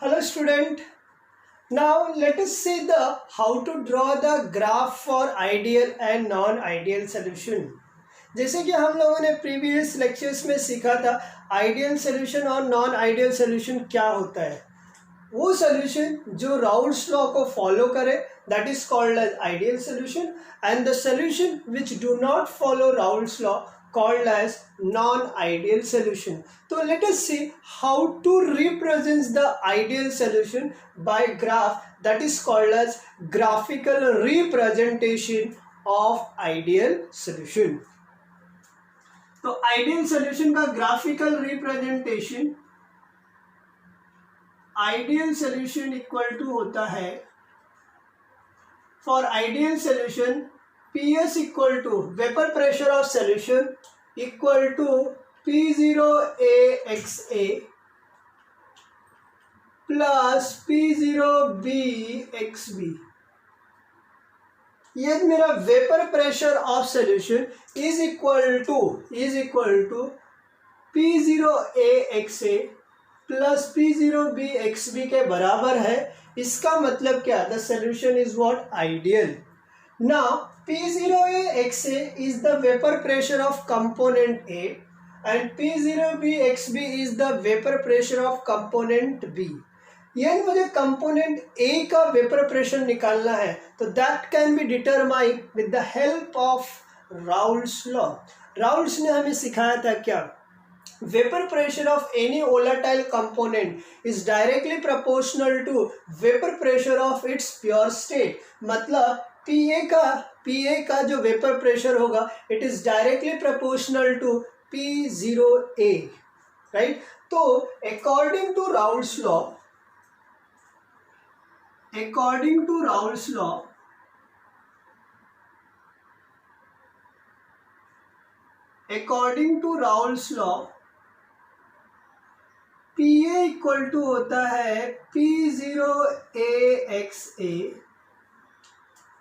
Hello student. Now let us see the how to draw the graph for ideal and non-ideal solution. जैसे कि हम लोगों ने previous lectures में सीखा था आइडियल सॉल्यूशन और नॉन आइडियल सॉल्यूशन क्या होता है। वो सॉल्यूशन जो राउल्स लॉ को फॉलो करे that is called as ideal solution and the solution which do not follow Raoult's law called as non-ideal solution. So let us see how to represent the ideal solution by graph that is called as graphical representation of ideal solution. तो ideal solution का graphical representation ideal solution equal to होता है for ideal solution PS equal to vapor pressure of solution equal to P0AXA plus P0BXB. ये मेरा vapour pressure of solution is equal to P0AXA plus P0BXB के बराबर है। इसका मतलब क्या? The solution is what? Ideal. Now P0AXA is the vapor pressure of component A and P0BXB is the vapor pressure of component B. यानी मुझे component A का vapor pressure निकालना है तो that can be determined with the help of Raoult's law. Raoult's ने हमें सिखाया था क्या? Vapor pressure of any volatile component is directly proportional to vapor pressure of its pure state. मतलब PA का जो वेपर प्रेशर होगा it is directly proportional to P0A, right. तो according to Raoult's law PA equal to होता है P0AXA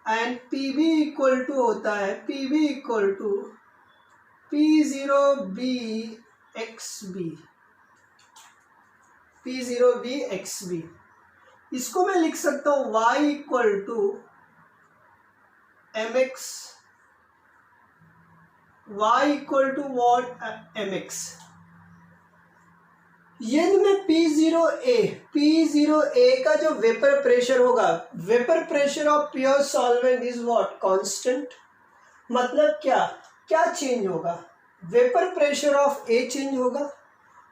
and PB equal to होता है P0BXB. इसको मैं लिख सकता हूँ Y equal to MX, Y equal to what? MX. यदि मैं P0A का जो वेपर प्रेशर होगा, vapour pressure of pure solvent is what? Constant. मतलब क्या चेंज होगा? Vapour pressure of A change होगा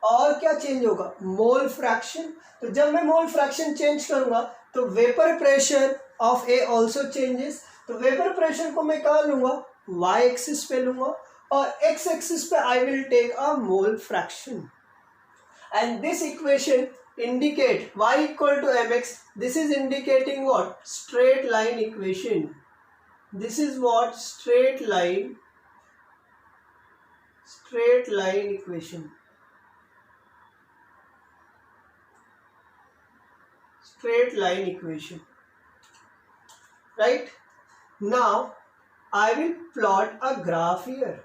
और क्या चेंज होगा? Mole fraction. तो जब मैं मोल फ्रैक्शन चेंज करूंगा तो vapour pressure of A also changes. तो वेपर प्रेशर को मैं कहाँ लूंगा? Y एक्सिस पे लूंगा और X एक्सिस पे I will take a mole fraction. And this equation indicate y equal to mx. This is indicating what? Straight line equation. This is what? Straight line equation. Straight line equation. Right? Now I will plot a graph here.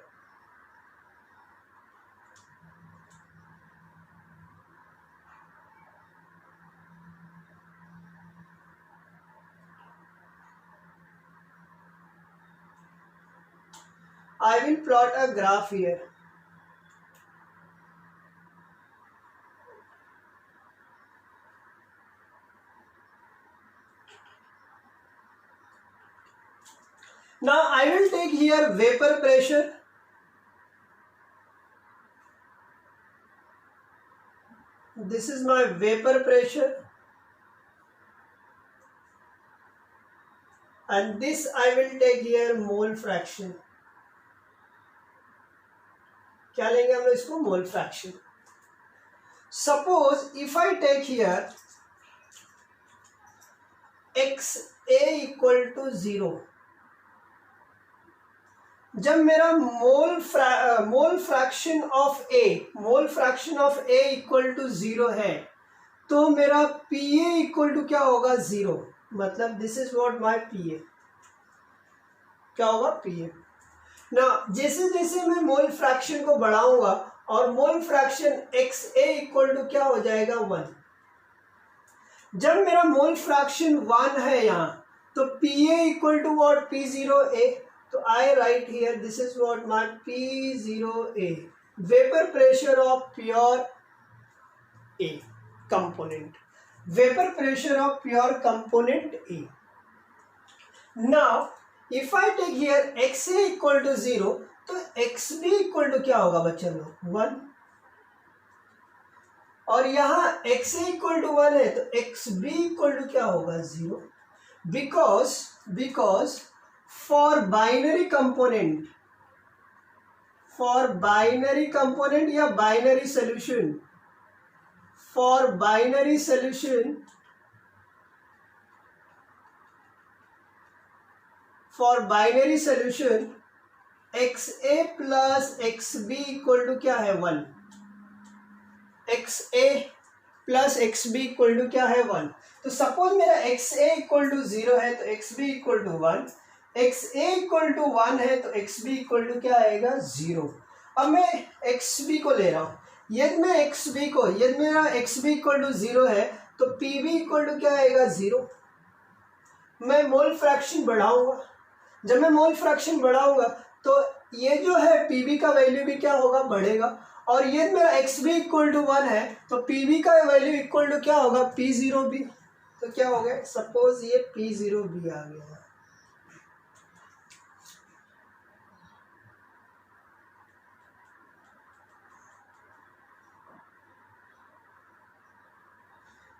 I will plot a graph here. Now I will take here vapor pressure. This is my vapor pressure. And this I will take here mole fraction. क्या लेंगे हम लोग इसको? Mole fraction. Suppose if I take here XA equal to 0. जब मेरा mole fraction of A equal to 0 है तो मेरा PA इक्वल टू क्या होगा? 0. मतलब this is what my PA. क्या होगा? PA. ना जैसे जैसे मैं मोल फ्रैक्शन को बढ़ाऊंगा और mole fraction XA equal to क्या हो जाएगा? 1. जब मेरा मोल फ्रैक्शन 1 है यहाँ, तो P A equal to what, P0A. तो I write here this is what my P0A, vapour pressure of pure A component, vapor pressure of pure component A. Now if I take here XA equal to 0, तो XB equal to क्या होगा बच्चों लोग, 1. और यहाँ XA equal to 1 है, तो XB equal to क्या होगा, 0. because for binary component या binary solution, for binary solution XA plus XB equal to क्या है, 1. XA plus XB equal to क्या है, 1. तो सपोज मेरा XA इक्वल टू 0 है, तो XB equal to 1. XA equal to 1 है, तो XB इक्वल टू क्या आएगा, 0. अब मैं XB को ले रहा हूँ. यदि मेरा XB इक्वल टू 0 है, तो PB इक्वल टू क्या आएगा, 0. मैं मोल फ्रैक्शन बढ़ाऊंगा. जब मैं मोल फ्रैक्शन बढ़ाऊंगा तो ये जो है PB का वैल्यू भी क्या होगा, बढ़ेगा. और ये मेरा XB इक्वल टू 1 है, तो PB का वैल्यू इक्वल टू क्या होगा, P0B. तो क्या हो गया, सपोज ये P0B आ गया.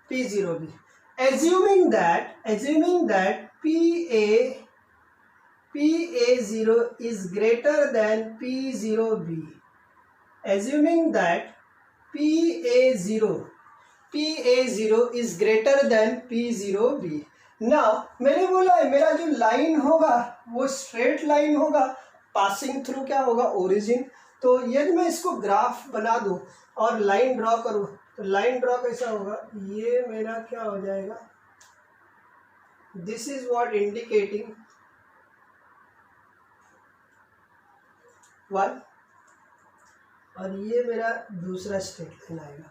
P0B. Assuming that PA0 is greater than P0B. Assuming that PA0 is greater than P0B. Now मैंने बोला है मेरा जो लाइन होगा वो स्ट्रेट लाइन होगा, पासिंग थ्रू क्या होगा, ओरिजिन. तो यदि मैं इसको ग्राफ बना दूं और लाइन ड्रॉ करूं, तो लाइन ड्रॉ कैसा होगा, ये मेरा क्या हो जाएगा, दिस इज व्हाट इंडिकेटिंग 1, और ये मेरा दूसरा स्ट्रेट लाइन आएगा.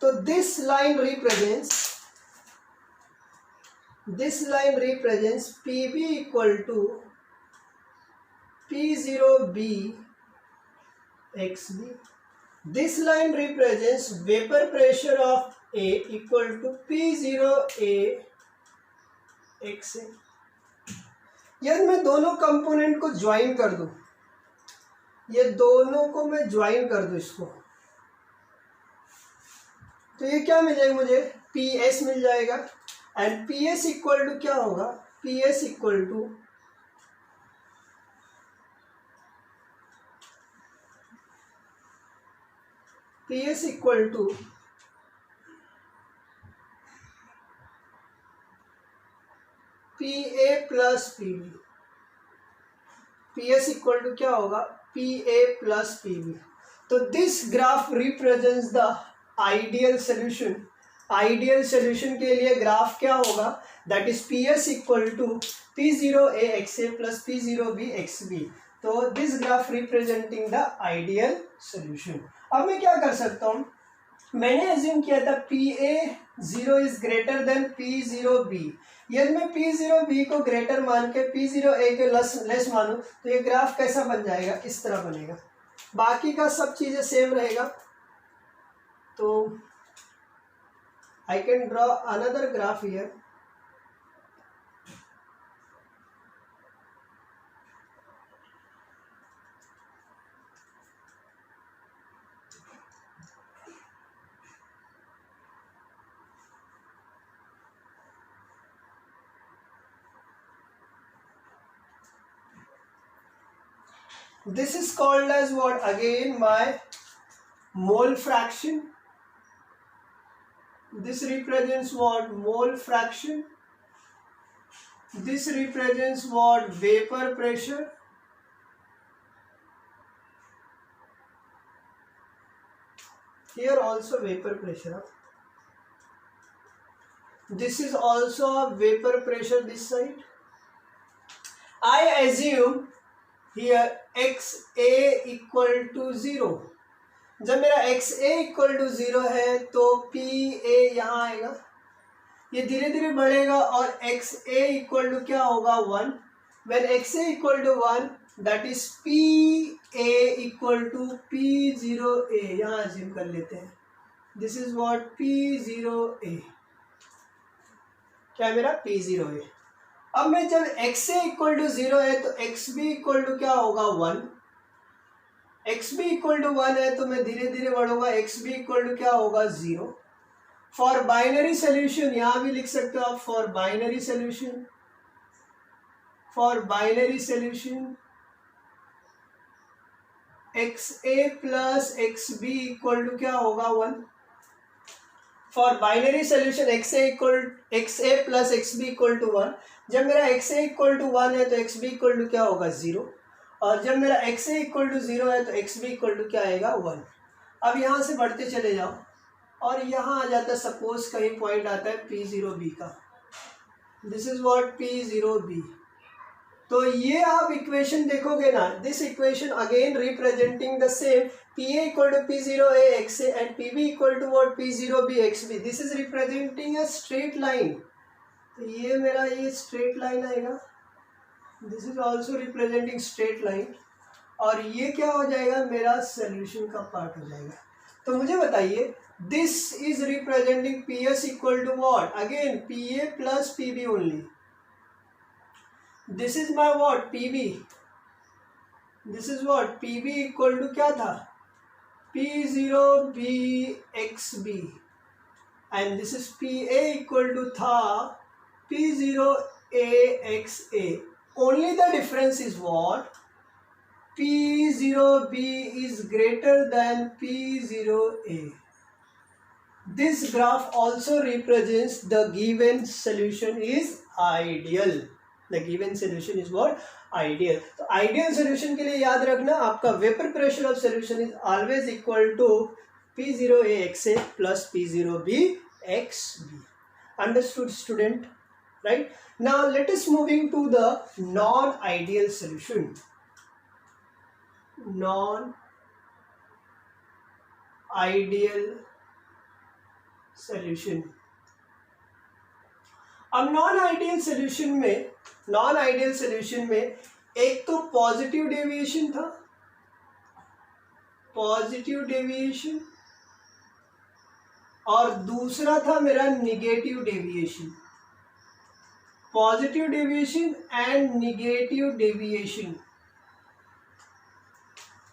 तो this line represents PB equal to P0B XB. This line represents vapor pressure of A equal to P0A XA. यदि मैं दोनों कंपोनेंट को ज्वाइन कर दूं, ये दोनों को मैं ज्वाइन कर दूं इसको, तो ये क्या मिल जाएगा मुझे, PS मिल जाएगा. एंड PS इक्वल टू क्या होगा, PS equal to PA plus PB. PS equal to क्या होगा, PA प्लस PB. तो this graph represents the ideal solution. Ideal solution के लिए ग्राफ क्या होगा, that is PS equal to P0A XA plus P0B XB. तो this graph representing the ideal solution. अब मैं क्या कर सकता हूँ, मैंने एज्यूम किया था PA0 is greater then P0B. यदि मैं P0B को ग्रेटर मान के P0A के लेस मानूं, तो ये ग्राफ कैसा बन जाएगा, इस तरह बनेगा. बाकी का सब चीज़ें सेम रहेगा. तो I can draw another graph here. This is called as what, again my mole fraction. This represents what, mole fraction. This represents what, vapor pressure. Here also vapor pressure. This is also a vapor pressure this side. I assume here XA equal to 0. जब मेरा XA equal to 0 है तो PA यहाँ आएगा. ये धीरे धीरे बढ़ेगा और एक्स ए इक्वल टू क्या होगा 1. When X A equal to 1 that is P A equal to P zero A. यहाँ अज्यूम कर लेते हैं this is what P zero A. क्या मेरा पी जीरो ए. अब मैं जब एक्स ए इक्वल टू 0 है तो एक्स बी इक्वल टू क्या होगा 1. एक्स बी इक्वल टू 1 है तो मैं धीरे धीरे बढ़ूंगा एक्स बी इक्वल टू क्या होगा 0. फॉर बाइनरी सोल्यूशन यहां भी लिख सकते हो आप for binary solution. For binary solution X A plus X B equal to क्या होगा 1. For binary solution X A plus X B equal to 1. जब मेरा एक्स ए इक्वल टू 1 है तो एक्स बी इक्वल टू क्या होगा 0. और जब मेरा एक्स ए इक्वल टू 0 है तो एक्स बी इक्वल टू क्या आएगा 1. अब यहाँ से बढ़ते चले जाओ और यहाँ आ जाता है सपोज कहीं पॉइंट आता है पी जीरो बी का. This is what P zero B. तो ये आप इक्वेशन देखोगे ना this equation again representing the same P A equal to P zero A X A and P B equal to what P zero B X B. This is representing a straight line. तो ये मेरा ये straight line आएगा. This is also representing straight line. और ये क्या हो जाएगा मेरा सोल्यूशन का पार्ट हो जाएगा. तो मुझे बताइए this is representing P S equal to what again P A plus P B only. This is my what P B. This is what P B equal to क्या था P zero B X B and this is P A equal to था P zero A X A. Only the difference is what P0B is greater than P0A. This graph also represents the given solution is ideal. The given solution is what ideal. तो ideal solution के लिए याद रखना आपका vapor pressure of solution is always equal to P0A XA plus P0B XB. Understood student? Right? Now let us moving to the non-ideal solution. Non-ideal solution. अब non-ideal solution में एक तो पॉजिटिव डेविएशन था. पॉजिटिव डेविएशन और दूसरा था मेरा negative deviation. Positive deviation and negative deviation.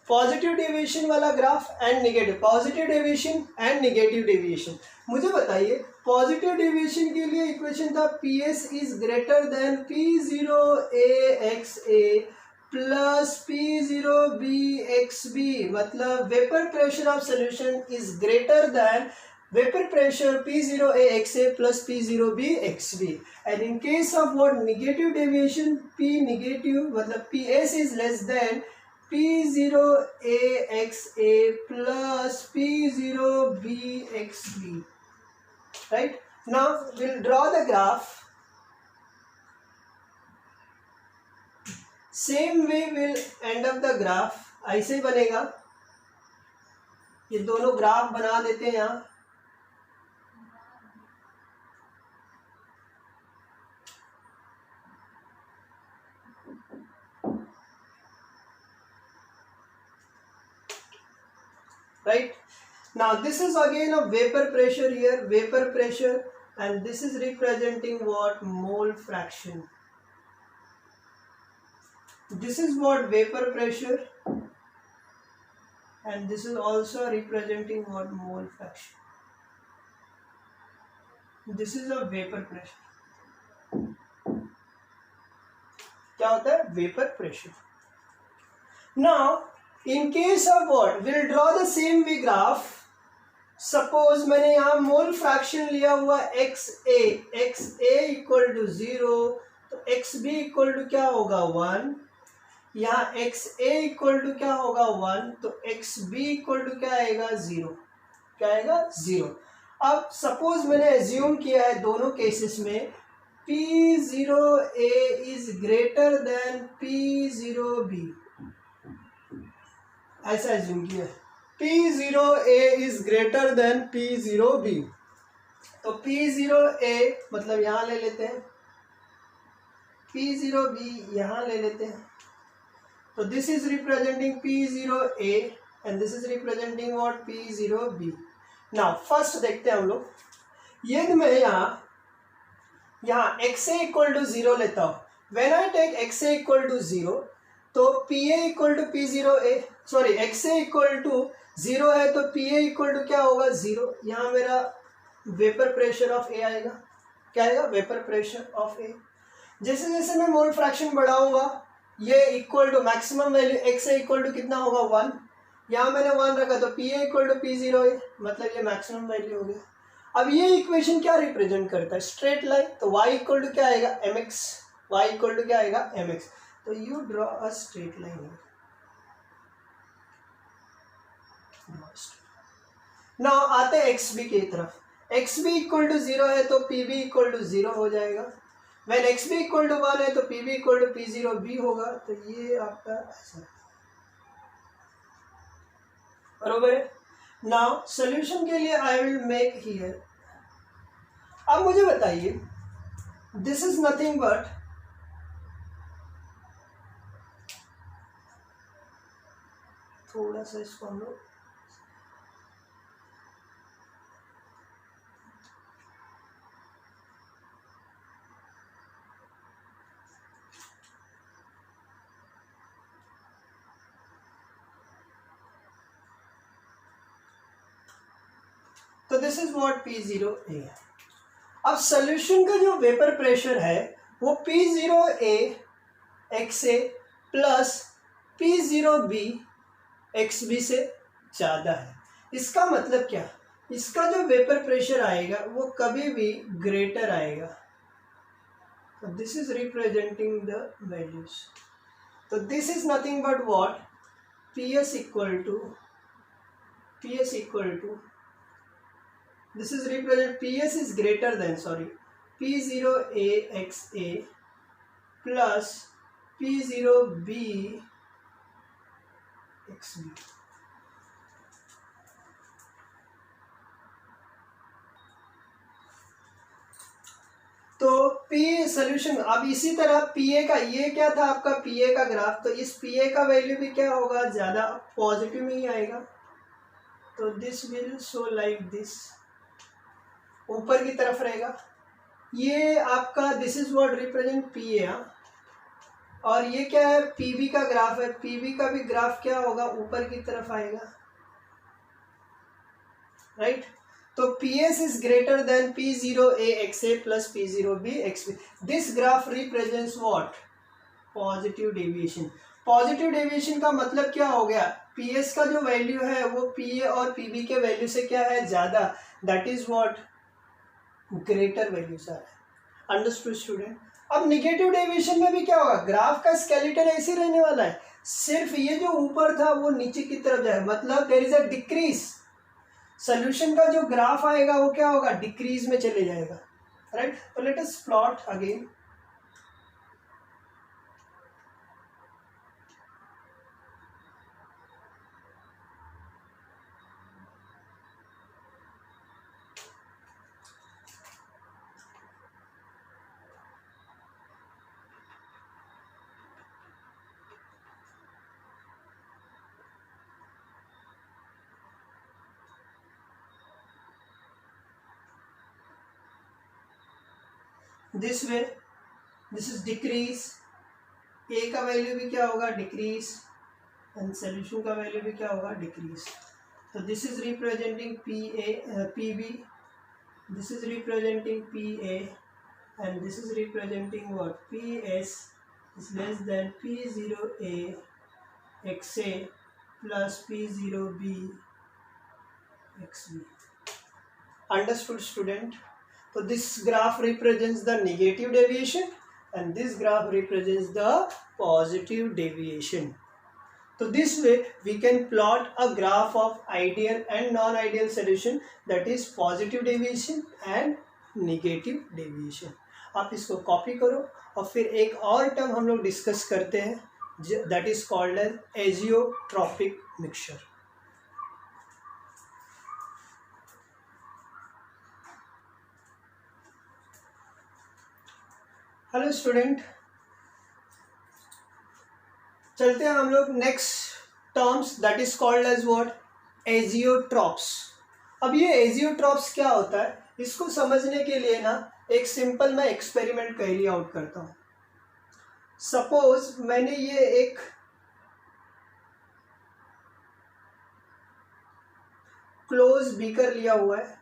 Positive deviation वाला graph and negative. Positive deviation and negative deviation. मुझे बताइए पॉजिटिव डेविएशन के लिए इक्वेशन था P S is greater than P zero A X A plus P zero B X B. मतलब vapour pressure of solution is greater than vapor pressure P0A XA plus P0B XB. And in case of what negative deviation P negative मतलब PS is less than P0A XA plus P0B XB. Right? Now we'll draw the graph. Same way we'll end up the graph. ऐसे बनेगा. ये दोनों graph बना देते हैं यहाँ. Right? Now this is again a vapor pressure here, vapor pressure, and this is representing what mole fraction. This is what vapor pressure, and this is also representing what mole fraction. This is a vapor pressure. क्या होता है vapor pressure. Now in case of what we'll draw the same way graph. Suppose मैंने यहाँ mole fraction लिया हुआ x A equal to 0 तो x B equal to क्या होगा 1. यहाँ एक्स ए इक्वल टू क्या होगा 1 तो एक्स बी इक्वल टू क्या आएगा 0. क्या आएगा 0. अब सपोज मैंने एज्यूम किया है दोनों केसेस में P0A is greater then P0B. ऐसा एज्यूम किया P0A is greater then P0B. तो P0A मतलब यहाँ ले लेते हैं, P0B यहाँ ले लेते हैं, तो this is representing P0A and this is representing what P0B। Now first देखते हैं हम लोग, यदि मैं यहाँ XA इक्वल टू 0 लेता हूँ, when I take XA equal to 0 तो PA equal to P0A, sorry XA equal to 0 है तो PA इक्वल टू क्या होगा 0। यहाँ मेरा वेपर प्रेशर ऑफ ए आएगा, क्या आएगा वेपर प्रेशर ऑफ ए। जैसे जैसे मैं मोल फ्रैक्शन बढ़ाऊंगा ये equal to maximum value XA equal to कितना होगा 1, यहाँ मैंने 1 रखा तो PA इक्वल टू P0A मतलब ये मैक्सिमम वैल्यू हो गया। अब ये इक्वेशन क्या रिप्रेजेंट करता है, स्ट्रेट लाइन, तो y इक्वल टू क्या आएगा mx, y इक्वल टू क्या आएगा mx, तो you draw a straight line. Now आते हैं xb की तरफ, xb इक्वल टू 0 है तो pb इक्वल टू 0 हो जाएगा, व्हेन xb इक्वल टू 1 है तो pb इक्वल टू P0B होगा, तो ये आपका ऐसा बरोबर है। नाउ सोल्यूशन के लिए आई विल मेक हियर, अब मुझे बताइए दिस इज नथिंग बट थोड़ा सा इसको हम लोग तो दिस इज व्हाट P0A है। अब सोल्यूशन का जो वेपर प्रेशर है वो P0A XA plus P0B XB से ज़्यादा है। इसका मतलब क्या, इसका जो वेपर प्रेशर आएगा वो कभी भी ग्रेटर आएगा, तो this is representing the values, तो this is nothing but what PS equal to this is represent PS is greater than P0A XA plus P0B XB। तो P सोल्यूशन, अब इसी तरह PA का, ये क्या था आपका PA का ग्राफ, तो इस PA का वैल्यू भी क्या होगा ज़्यादा पॉजिटिव में ही आएगा, तो this will show like this, ऊपर की तरफ रहेगा। ये आपका this is what represent PA, और ये क्या है PB का ग्राफ है, PB का भी ग्राफ क्या होगा ऊपर की तरफ आएगा, राइट। तो PS is greater than P0A XA plus P0B XB। This graph represents what? Positive deviation. Positive deviation का मतलब क्या हो गया, PS का जो वैल्यू है वो PA और PB के वैल्यू से क्या है ज़्यादा, that is what greater values आ रहा है। Understood student. अब निगेटिव डेविएशन में भी क्या होगा, ग्राफ का स्केलेटन ऐसे ही रहने वाला है, सिर्फ ये जो ऊपर था वो नीचे की तरफ जाएगा, मतलब there is a decrease. Solution का जो ग्राफ आएगा वो क्या होगा डिक्रीज में चले जाएगा, राइट। तो let us plot again. This way this is decrease, A का वैल्यू भी क्या होगा डिक्रीज, एंड सोल्यूशन का वैल्यू भी क्या होगा डिक्रीज। तो this is representing PB, this is representing PA, and this is representing what PS is less than P0A XA plus P0B XB। Understood student. So this graph represents the negative deviation and this graph represents the positive deviation. So this way we can plot a graph of ideal and non-ideal solution, that is positive deviation and negative deviation. आप इसको copy करो और फिर एक और term हम लोग discuss करते हैं that is called as azeotropic mixture. Hello student, चलते हैं हम लोग next terms that is called as what, azeotropes. अब ये एजियोट्रॉप्स क्या होता है, इसको समझने के लिए ना एक सिंपल मैं एक्सपेरिमेंट कैरी आउट करता हूँ। सपोज मैंने ये एक क्लोज बीकर लिया हुआ है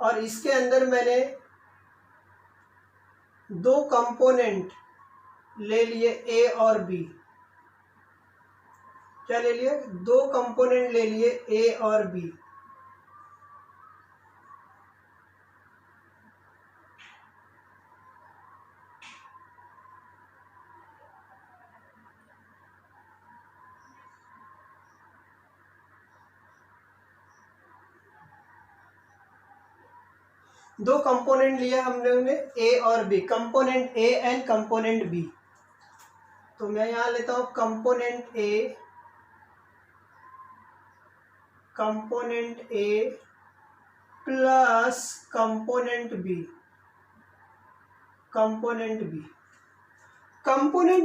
और इसके अंदर मैंने दो कंपोनेंट ले लिए ए और बी। क्या ले लिए? दो कंपोनेंट ले लिए ए और बी। दो कंपोनेंट लिया हमने ए और B, component A and component B. तो मैं यहां लेता हूं component A, plus component B, component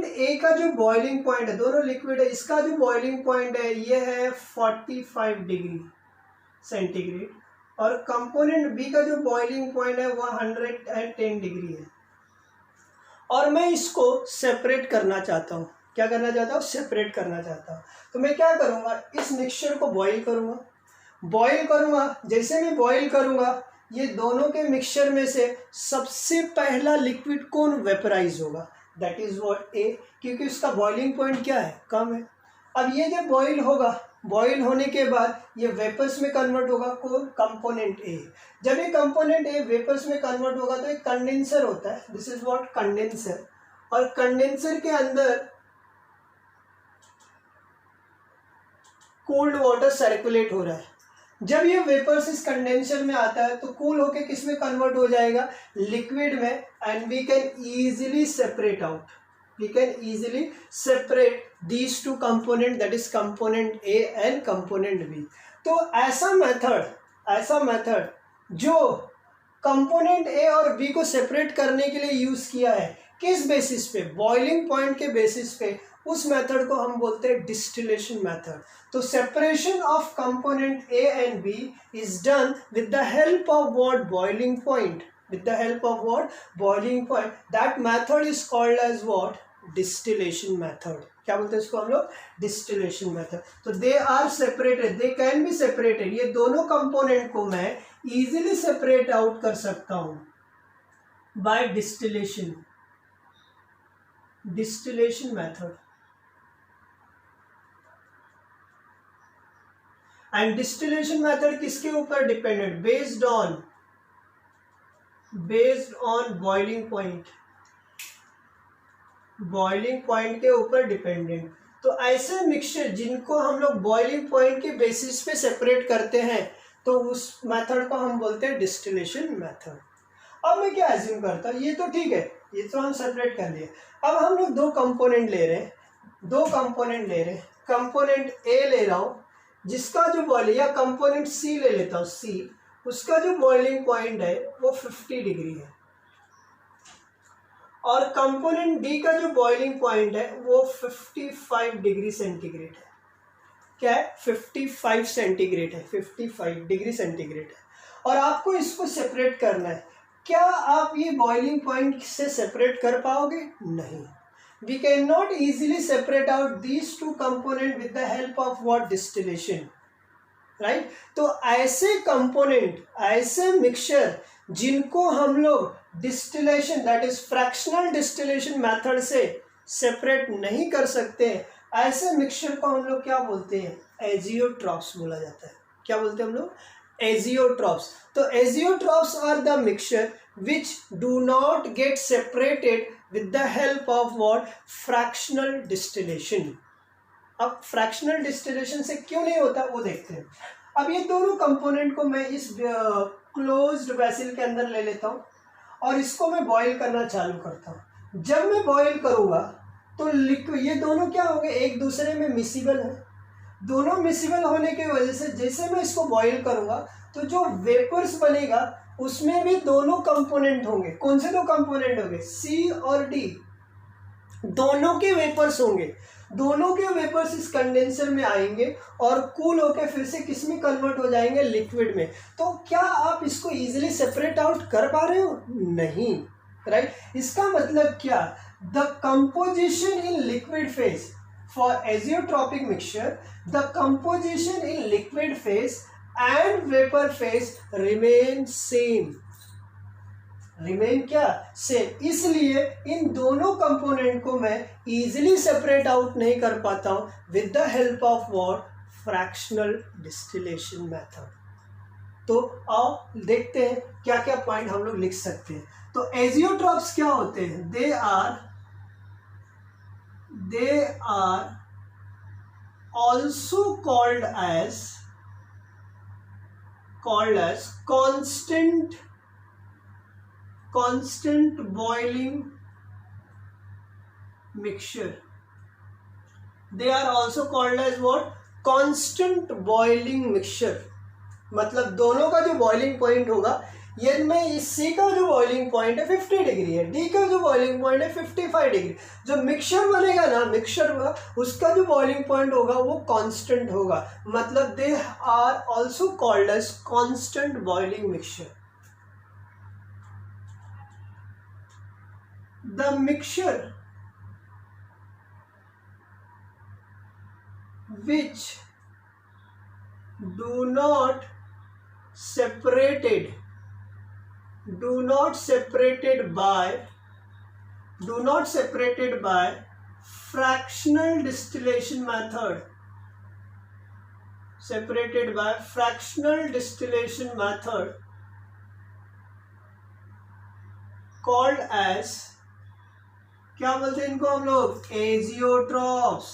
A का जो बॉइलिंग पॉइंट है, दोनों लिक्विड है, इसका जो बॉइलिंग पॉइंट है ये है 45 डिग्री सेंटीग्रेड और कंपोनेंट बी का जो बॉइलिंग पॉइंट है वह 110 डिग्री है। और मैं इसको सेपरेट करना चाहता हूँ। क्या करना चाहता हूँ? सेपरेट करना चाहता हूँ। तो मैं क्या करूँगा, इस मिक्सचर को बॉईल करूँगा। जैसे मैं बॉईल करूँगा ये दोनों के मिक्सचर में से सबसे पहला लिक्विड कौन वेपराइज होगा, दैट इज व्हाट ए, क्योंकि उसका बॉइलिंग पॉइंट क्या है, कम है। अब ये जब बॉईल होगा, बॉईल होने के बाद ये वेपर्स में कन्वर्ट होगा, कौन, कंपोनेंट ए। जब ये कंपोनेंट ए वेपर्स में कन्वर्ट होगा तो एक कंडेंसर होता है, दिस इज व्हाट, कंडेंसर। और कंडेंसर के अंदर कोल्ड वाटर सर्कुलेट हो रहा है। जब ये वेपर्स इस कंडेंसर में आता है तो कूल होके किस में कन्वर्ट हो जाएगा, लिक्विड में, and we can easily separate out, these two component, that is component A and component B। तो ऐसा मेथड जो कंपोनेंट ए और बी को सेपरेट करने के लिए यूज किया है, किस बेसिस पे, बॉइलिंग पॉइंट के बेसिस पे, उस मेथड को हम बोलते हैं डिस्टिलेशन मेथड। तो separation of component A and B is done with the help of what, boiling point, that method is called as what, distillation method. क्या बोलते हैं इसको हम लोग, डिस्टिलेशन मेथड। तो they are separated, they can be separated, ये दोनों component को मैं इजीली सेपरेट आउट कर सकता हूं by distillation method. And distillation method किसके ऊपर dependent, based on boiling point के ऊपर डिपेंडेंट। तो ऐसे मिक्सचर जिनको हम लोग बॉइलिंग पॉइंट के बेसिस पे सेपरेट करते हैं तो उस मेथड को हम बोलते हैं डिस्टिलेशन मेथड। अब मैं क्या एज्यूम करता हूँ, ये तो ठीक है, ये तो हम सेपरेट कर लिए। अब हम लोग दो कंपोनेंट ले रहे हैं, कंपोनेंट ए ले रहा हूँ जिसका जो बॉइलिंग, या कंपोनेंट सी ले लेता हूँ, सी, उसका जो बॉइलिंग पॉइंट है वो 50 डिग्री है, और कंपोनेंट डी का जो बॉइलिंग पॉइंट है वो 55 डिग्री सेंटीग्रेड है। क्या है, 55 डिग्री सेंटीग्रेड है। और आपको इसको सेपरेट करना है। क्या आप ये बॉइलिंग पॉइंट से सेपरेट कर पाओगे? नहीं। We can not easily separate out these two component with the help of what, distillation, right. तो ऐसे कंपोनेंट, ऐसे मिक्सचर जिनको हम लोग distillation, that is fractional distillation method से सेपरेट नहीं कर सकते, ऐसे मिक्सचर को हम लोग क्या बोलते हैं, एजियोट्रॉप्स बोला जाता है। क्या बोलते हैं हम लोग, एजियोट्रॉप्स। तो azeotropes are the mixture which do not get separated with the help of what, fractional distillation। अब फ्रैक्शनल डिस्टिलेशन से क्यों नहीं होता वो देखते हैं। अब ये दोनों कंपोनेंट को मैं इस क्लोज्ड वेसल के अंदर ले लेता हूँ और इसको मैं बॉईल करना चालू करता हूँ। जब मैं बॉईल करूँगा तो लिक्विड, ये दोनों क्या होंगे, एक दूसरे में मिसिबल है। दोनों मिसिबल होने की वजह से जैसे मैं इसको बॉईल करूँगा तो जो वेपर्स बनेगा उसमें भी दोनों कंपोनेंट होंगे। कौन से दो कंपोनेंट होंगे? सी और डी, दोनों के वेपर्स होंगे। दोनों के वेपर्स इस कंडेंसर में आएंगे और कूल होकर फिर से किस में कन्वर्ट हो जाएंगे? लिक्विड में। तो क्या आप इसको इजीली सेपरेट आउट कर पा रहे हो? नहीं, राइट। इसका मतलब क्या? The composition in liquid phase for azeotropic mixture, the composition in liquid phase and vapor phase remain same. remain क्या? same. इसलिए इन दोनों कंपोनेंट को मैं easily separate out नहीं कर पाता हूं with the help of what? fractional distillation method. तो आओ देखते हैं क्या क्या पॉइंट हम लोग लिख सकते हैं। तो एजियोट्रॉप्स क्या होते हैं? दे are also called as constant boiling mixture. They are also called as what? Constant boiling mixture. मतलब दोनों का जो बॉइलिंग पॉइंट होगा, ये में सी का जो बॉइलिंग पॉइंट है 50 डिग्री है, डी का जो बॉइलिंग पॉइंट है 55 डिग्री। जो मिक्सचर बनेगा ना, मिक्सचर उसका जो बॉइलिंग पॉइंट होगा वो कांस्टेंट होगा। मतलब they are also called as constant boiling mixture. The mixture which do not separated by fractional distillation method, called as, क्या बोलते हैं इनको हम लोग? एजियोट्रॉप्स।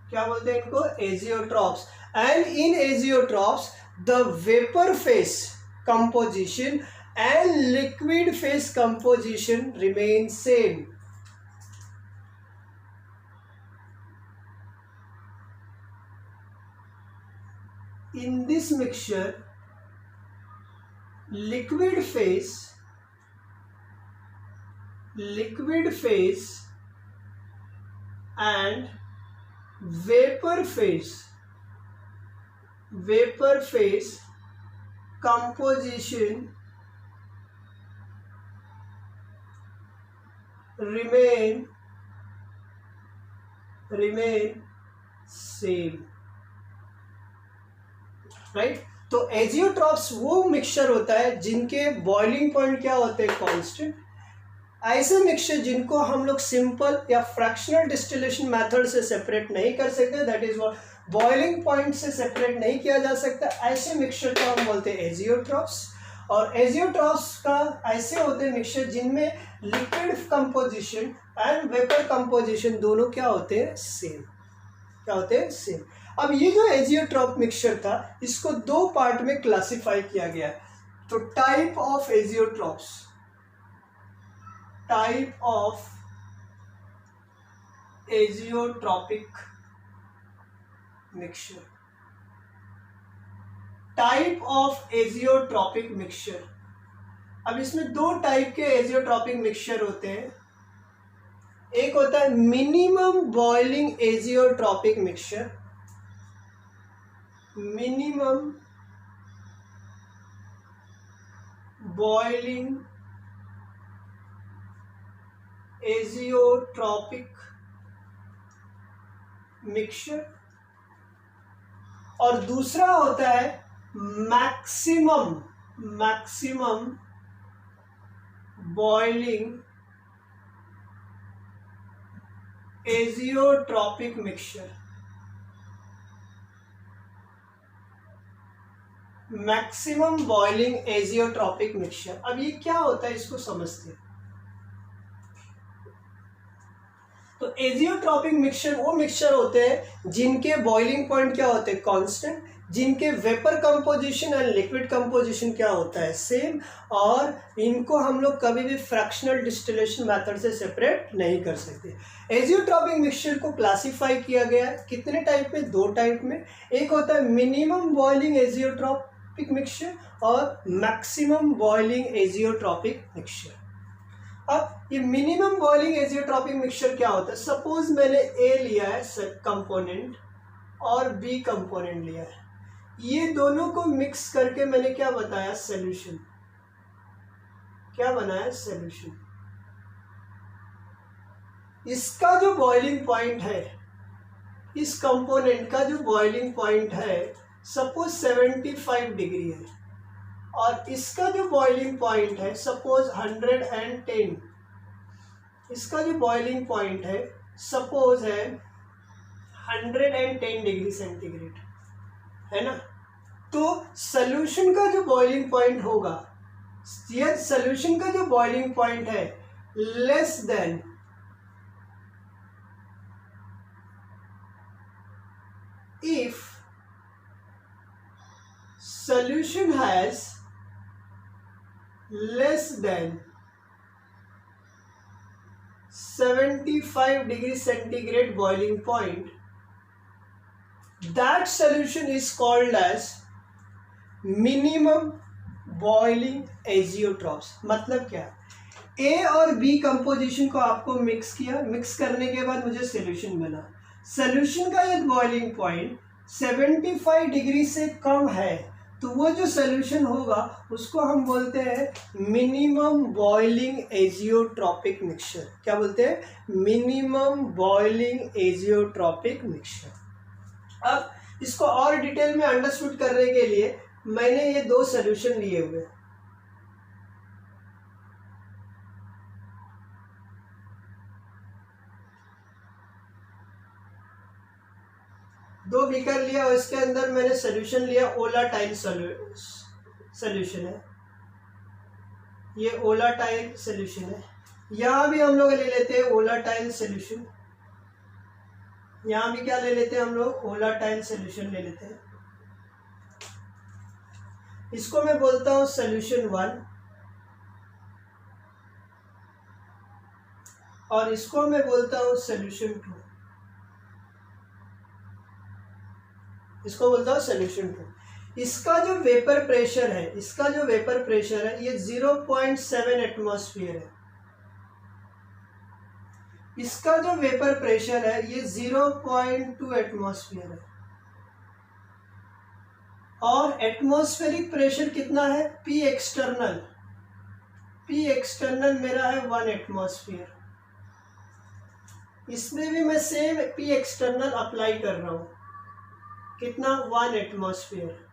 क्या बोलते हैं इनको? Azeotropes. And in azeotropes the vapour face composition and liquid phase composition remain same. In this mixture liquid phase and vapor phase composition remain same, right. तो एजियोट्रॉप्स वो मिक्सचर होता है जिनके बॉइलिंग पॉइंट क्या होते हैं? कांस्टेंट। ऐसे mixture जिनको हम लोग सिंपल या फ्रैक्शनल डिस्टिलेशन मेथड से सेपरेट नहीं कर सकते, that is what, boiling point से सेपरेट नहीं किया जा सकता, ऐसे मिक्सचर को हम बोलते हैं एजियोट्रॉप्स। और एजियोट्रॉप्स का ऐसे होते हैं मिक्सचर जिनमें liquid composition and vapour composition दोनों क्या होते हैं? सेम। क्या होते हैं? सेम। अब ये जो एजियोट्रॉप मिक्सचर था, इसको दो पार्ट में क्लासिफाई किया गया है। तो type of azeotropes, type of azeotropic mixture, type of azeotropic mixture. अब इसमें दो टाइप के एजियोट्रॉपिक मिक्सचर होते हैं। एक होता है minimum boiling azeotropic mixture, minimum boiling azeotropic mixture, और दूसरा होता है maximum boiling azeotropic mixture. Maximum boiling azeotropic mixture. अब ये क्या होता है, इसको समझते हैं। तो एजियोट्रॉपिक मिक्सचर वो मिक्सचर होते हैं जिनके बॉइलिंग पॉइंट क्या होते हैं? कांस्टेंट। जिनके vapour composition and liquid composition क्या होता है, सेम, और इनको हम लोग कभी भी फ्रैक्शनल डिस्टिलेशन मेथड से सेपरेट नहीं कर सकते। एजियोट्रॉपिक मिक्सचर को क्लासिफाई किया गया है कितने टाइप में, 2 टाइप में। एक होता है मिनिमम बॉइलिंग एजियोट्रॉपिक मिक्सचर और मैक्सिमम बॉइलिंग एजियोट्रॉपिक मिक्सचर। अब ये मिनिमम बॉइलिंग एजियोट्रॉपिक मिक्सचर क्या होता है, सपोज मैंने ए लिया है कंपोनेंट और बी कंपोनेंट लिया है, ये दोनों को मिक्स करके मैंने क्या बताया, सॉल्यूशन, क्या बनाया, सॉल्यूशन। इसका जो बॉइलिंग पॉइंट है, इस कंपोनेंट का जो बॉइलिंग पॉइंट है सपोज 75 डिग्री है, और इसका जो बॉइलिंग पॉइंट है सपोज 110, इसका जो बॉइलिंग पॉइंट है सपोज है 110 डिग्री सेंटीग्रेड, है ना। तो सॉल्यूशन का जो बॉइलिंग पॉइंट होगा, यदि सॉल्यूशन का जो बॉइलिंग पॉइंट है less than if solution has less than 75 degree centigrade boiling point, that solution is called as minimum boiling azeotrophs। मतलब क्या, ए और बी कंपोजिशन को आपको मिक्स किया, मिक्स करने के बाद मुझे सॉल्यूशन बना, सॉल्यूशन का यदि बॉइलिंग पॉइंट 75 डिग्री से कम है तो वो जो सॉल्यूशन होगा उसको हम बोलते हैं मिनिमम बॉइलिंग एजियोट्रॉपिक मिक्सचर। क्या बोलते हैं, मिनिमम बॉइलिंग एजियोट्रॉपिक मिक्सचर। अब इसको और डिटेल में अंडरस्टूड करने के लिए मैंने ये 2 सॉल्यूशन लिए हुए, दो बीकर लिया और इसके अंदर मैंने सॉल्यूशन लिया, ओलाटाइल सॉल्यूशन है, ये ओलाटाइल सॉल्यूशन है। यहाँ भी हम लोग ले लेते हैं ओलाटाइल सॉल्यूशन, यहाँ भी क्या ले लेते हैं हम लोग, ओलाटाइल सॉल्यूशन ले लेते हैं। इसको मैं बोलता हूँ सॉल्यूशन 1 और इसको मैं बोलता हूँ सॉल्यूशन 2, इसको बोलता हूँ सॉल्यूशन 2। इसका जो वेपर प्रेशर है, इसका जो वेपर प्रेशर है ये 0.7 एटमॉस्फेयर है, इसका जो वेपर प्रेशर है ये 0.2 एटमॉस्फेयर है, और एटमॉस्फेरिक प्रेशर कितना है, पी एक्सटर्नल, पी एक्सटर्नल मेरा है 1 एटमॉस्फेयर। इसमें भी मैं सेम पी एक्सटर्नल अप्लाई कर रहा हूं, कितना, 1 एटमॉस्फेयर।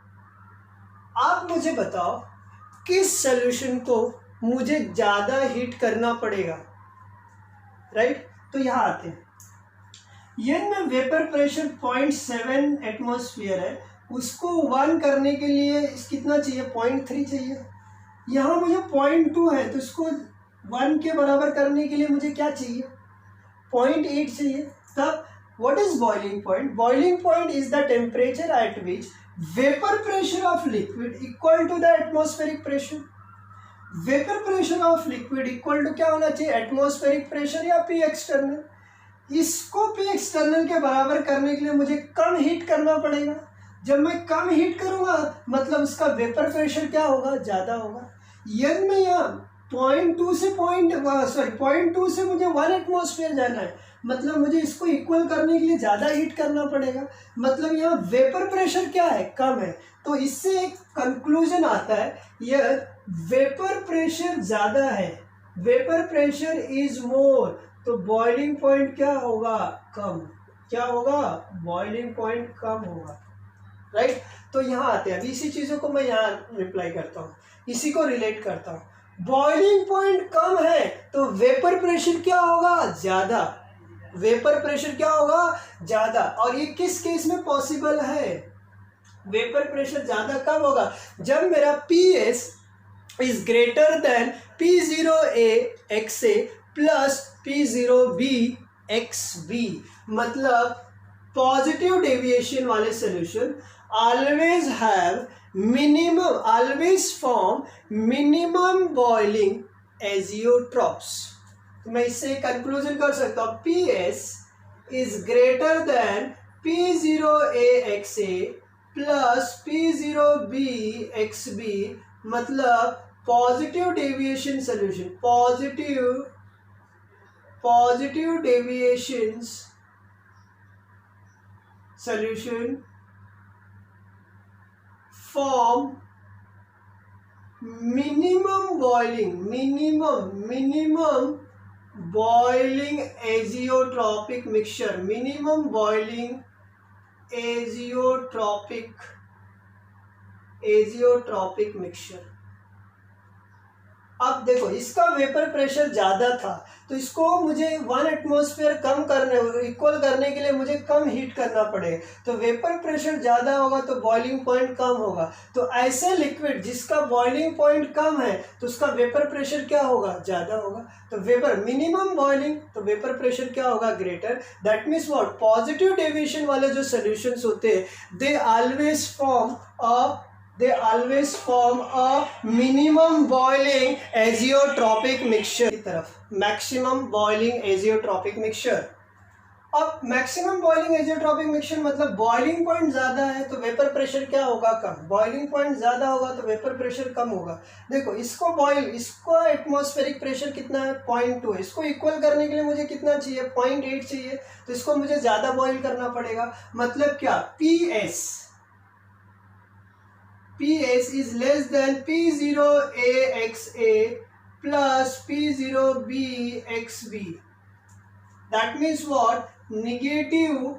आप मुझे बताओ किस सॉल्यूशन को मुझे ज़्यादा हीट करना पड़ेगा, राइट। तो यहाँ आते हैं, ये में वेपर प्रेशर 0.7 एटमॉस्फेयर है, उसको 1 करने के लिए कितना चाहिए, 0.3 चाहिए। यहाँ मुझे 0.2 है तो इसको 1 के बराबर करने के लिए मुझे क्या चाहिए, 0.8 चाहिए। तब what is boiling point? Boiling point is the temperature at which vapor pressure of liquid equal to the atmospheric pressure. Vapor pressure of liquid equal to क्या होना चाहिए, atmospheric pressure या P external। इसको P external के बराबर करने के लिए मुझे कम हीट करना पड़ेगा। जब मैं कम हीट करूंगा मतलब इसका वेपर प्रेशर क्या होगा, ज़्यादा होगा। यदि मैं यहाँ 0.2 से मुझे 1 एटमॉस्फेयर जाना है, मतलब मुझे इसको इक्वल करने के लिए ज़्यादा हीट करना पड़ेगा, मतलब यहाँ वेपर प्रेशर क्या है, कम है। तो इससे एक कंक्लूजन आता है, यह वेपर प्रेशर ज़्यादा है, वेपर प्रेशर इज मोर, तो बॉइलिंग पॉइंट क्या होगा, कम। क्या होगा, बॉइलिंग पॉइंट कम होगा, राइट। तो यहाँ आते हैं, अभी इसी चीज़ों को मैं यहाँ रिप्लाई करता हूँ, इसी को रिलेट करता हूँ। बॉइलिंग पॉइंट कम है तो वेपर प्रेशर क्या होगा, ज़्यादा। वेपर प्रेशर क्या होगा, ज़्यादा। और ये किस केस में पॉसिबल है, वेपर प्रेशर ज़्यादा कब होगा, जब मेरा PS is greater then P0A XA plus P0B XB। मतलब पॉजिटिव डेविएशन वाले solution always have minimum, always form minimum boiling azeotrophs. तो मैं इससे कंक्लूजन कर सकता हूँ PS is greater then P0AXA plus P0BXB, मतलब positive deviation solution, positive deviations solution form minimum boiling azeotropic mixture, minimum boiling azeotropic mixture. अब देखो इसका वेपर प्रेशर ज़्यादा था तो इसको मुझे 1 एटमॉस्फेयर कम करने, इक्वल करने के लिए मुझे कम हीट करना पड़ेगा. तो वेपर प्रेशर ज़्यादा होगा तो बॉइलिंग पॉइंट कम होगा. तो ऐसे लिक्विड जिसका बॉइलिंग पॉइंट कम है तो उसका वेपर प्रेशर क्या होगा, ज़्यादा होगा. तो वेपर मिनिमम बॉइलिंग, तो वेपर प्रेशर क्या होगा, greater. That means what, positive deviation वाले जो सोल्यूशंस होते हैं they always form a minimum boiling azeotropic mixture की तरफ, मैक्सिमम बॉइलिंग एजियोट्रॉपिक मिक्सचर. अब मैक्सिमम बॉइलिंग एजियोट्रॉपिक मिक्सचर मतलब बॉइलिंग पॉइंट ज़्यादा है तो वेपर प्रेशर क्या होगा, कम. बॉइलिंग पॉइंट ज़्यादा होगा तो वेपर प्रेशर कम होगा. देखो इसको एटमॉस्फेरिक प्रेशर कितना है, 0.2 है. इसको इक्वल करने के लिए मुझे कितना चाहिए, 0.8 चाहिए. तो इसको मुझे ज़्यादा बॉइल करना पड़ेगा. मतलब क्या, PS is less than P0AXA plus P0BXB. That means what? Negative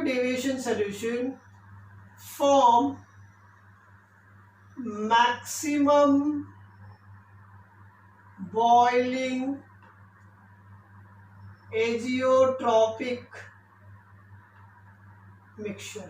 deviation solution form maximum boiling azeotropic mixture.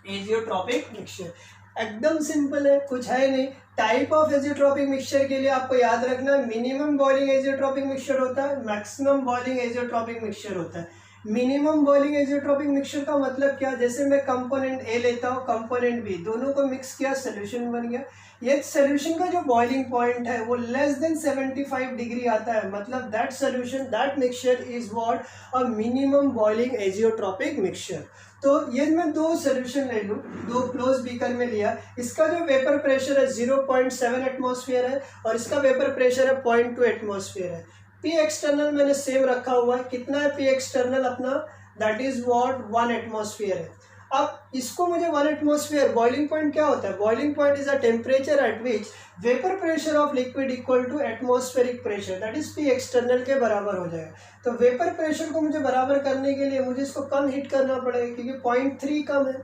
Azeotropic mixture एकदम सिंपल है, कुछ है नहीं. टाइप ऑफ एजियोट्रॉपिक मिक्सचर के लिए आपको याद रखना है मिनिमम बॉइलिंग एजियोट्रॉपिक मिक्सचर होता है, मैक्सिमम बॉइलिंग एजियोट्रॉपिक मिक्सचर होता है. मिनिमम बॉइलिंग एजियोट्रॉपिक मिक्सचर का मतलब क्या, जैसे मैं कंपोनेंट ए लेता हूँ, कंपोनेंट बी, दोनों को मिक्स किया, सोल्यूशन बन गया. ये सोल्यूशन का जो बॉइलिंग पॉइंट है वो लेस देन 75 डिग्री आता है. मतलब that solution, that mixture is what, a minimum boiling azeotropic mixture. तो ये मैं दो सोल्यूशन ले लूँ, दो क्लोज बीकर में लिया. इसका जो वेपर प्रेशर है 0.7 एटमॉस्फेयर है और इसका वेपर प्रेशर है 0.2 एटमॉस्फेयर है. पी एक्सटर्नल मैंने सेम रखा हुआ है. कितना है पी एक्सटर्नल अपना, दैट इज व्हाट, 1 एटमॉस्फेयर है. अब इसको मुझे 1 एटमॉस्फेयर, बॉइलिंग पॉइंट क्या होता है, boiling point is a temperature at which vapour pressure of liquid equal to atmospheric pressure, that is P external के बराबर हो जाएगा. तो वेपर प्रेशर को मुझे बराबर करने के लिए मुझे इसको कम हीट करना पड़ेगा क्योंकि 0.3 कम है,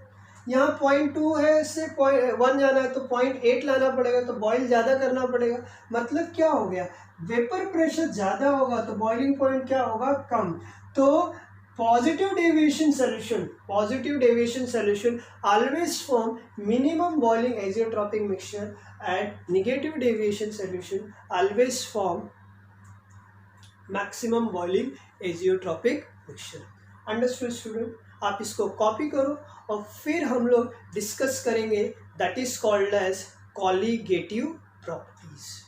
यहाँ 0.2 है, इससे 1 जाना है तो 0.8 लाना पड़ेगा. तो बॉइल ज़्यादा करना पड़ेगा. मतलब क्या हो गया, वेपर प्रेशर ज़्यादा होगा तो बॉइलिंग पॉइंट क्या होगा, कम. तो positive deviation solution always form minimum boiling azeotropic mixture and negative deviation solution always form maximum boiling azeotropic mixture. Understood student? आप इसको कॉपी करो और फिर हम लोग डिस्कस करेंगे, that is called as colligative properties.